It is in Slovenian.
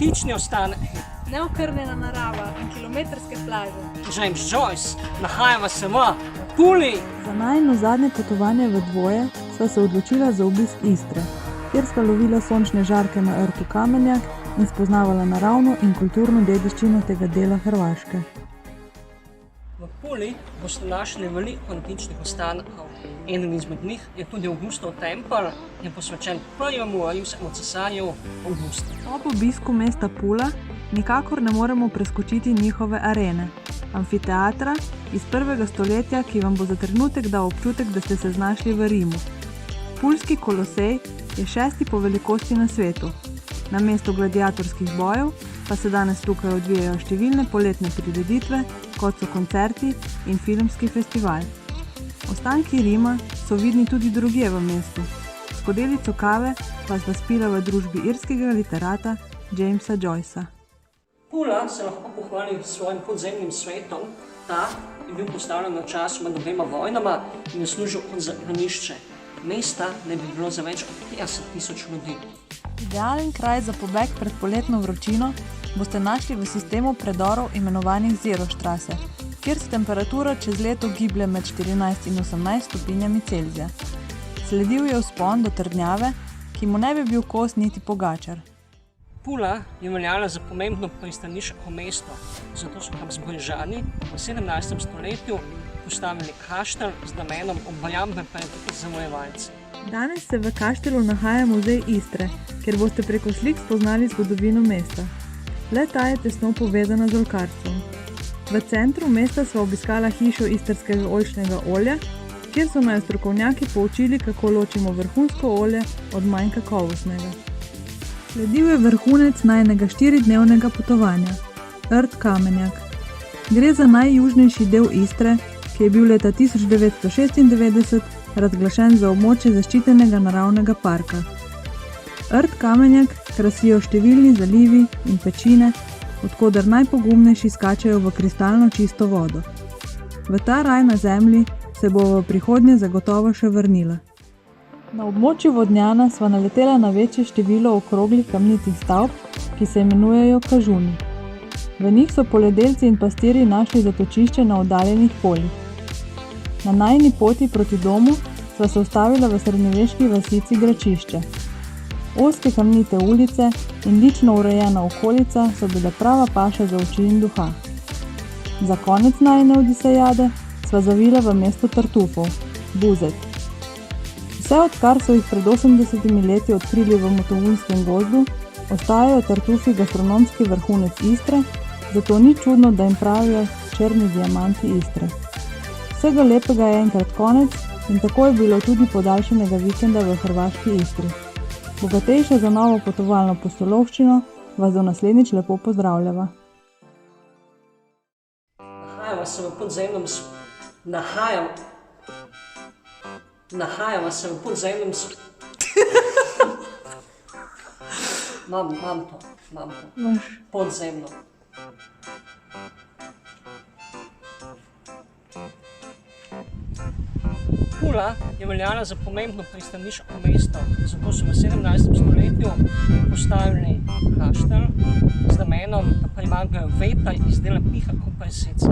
antični ostanki, neokrnjena narava in kilometrske plaže. James Joyce, nahajamo se v Puli. Za najino zadnje potovanje v dvoje sva se odločila za obisk Istre, kjer sta lovila sončne žarke na rtu Kamenjak in spoznavala naravno in kulturno dediščino tega dela Hrvaške. V Puli boste našli veliko antičnih ostankov. Eden izmed njih je tudi Avgustov tempelj, ki je posvečen prvemu rimskemu cesarju Avgustu. Ob obisku mesta Pula nikakor ne moremo preskočiti njihove arene, amfiteatra iz 1. stoletja, ki vam bo za trenutek dal občutek, da ste se znašli v Rimu. Pulski kolosej je 6. po velikosti na svetu. Na mestu gladiatorskih bojev pa se danes tukaj odvijajo številne poletne prireditve, kot so koncerti in filmski festival. Ostanki Rima so vidni tudi drugje v mestu. Skodelico kave pa sta spila v družbi irskega literata Jamesa Joycea. Pula se lahko pohvali s svojim podzemnim svetom. Ta je bil postavljen na čas med obema vojnama in je služil kot zaklonišče. Mesta ne bi bilo za več od 50.000 ljudi. Idealen kraj za pobeg pred poletno vročino boste našli v sistemu predorov imenovanih Zerostraße, kjer se temperatura čez leto giblje med 14 in 18 stopinjami Celzija. Sledil je vzpon do trdnjave, ki mu ne bi bil kos niti Pogačar. Pula je veljala za pomembno pristaniško mesto, zato so Habsburžani v 17. stoletju postavili kaštel z namenom obrambe pred zavojevalci. Danes se v kaštelu nahaja muzej Istre, kjer boste preko slik spoznali zgodovino mesta. Le ta je tesno povezana z oljkarstvom. V centru mesta sva obiskala hišo istrskega oljčnega olja, kjer so naju strokovnjaki poučili, kako ločimo vrhunsko olje od manj kakovostnega. Sledil je vrhunec najinega 4-dnevnega potovanja, rt Kamenjak. Gre za najjužnejši del Istre, ki je bil leta 1996 razglašen za območje zaščitenega naravnega parka. Rt Kamenjak krasijo številni zalivi in pečine, od koder najpogumnejši skačejo v kristalno čisto vodo. V ta raj na zemlji se bo v prihodnje zagotovo še vrnila. Na območju Vodnjana sva naletela na večje število okroglih kamnitih stavb, ki se imenujejo kažuni. V njih so poljedelci in pastirji našli zatočišče na oddaljenih poljih. Na najini poti proti domu sva se ustavila v srednjeveški vasici Gračišče. Ozke kamnite ulice in lično urejena okolica so bile prava paša za oči in duha. Za konec najine odisejade sva zavila v mesto Tartufov, Buzet. Vse odkar so jih pred 80 leti odkrili v Motovunskem gozdu, ostajajo Tartufi gastronomski vrhunec Istre, zato ni čudno, da jim pravijo črni diamanti Istre. Vsega lepega je enkrat konec in tako je bilo tudi podaljšanega vikenda v hrvaški Istri. Bogatejša za novo potovalno pustolovščino vas do naslednjič lepo pozdravljava. Nahajamo se v podzemnem Mam to. Podzemno. Pula je veljala za pomembno pristaniško mesto, zato so v 17. stoletju postavili kaštel z namenom, da premagajo veter iz dela piha kot presice.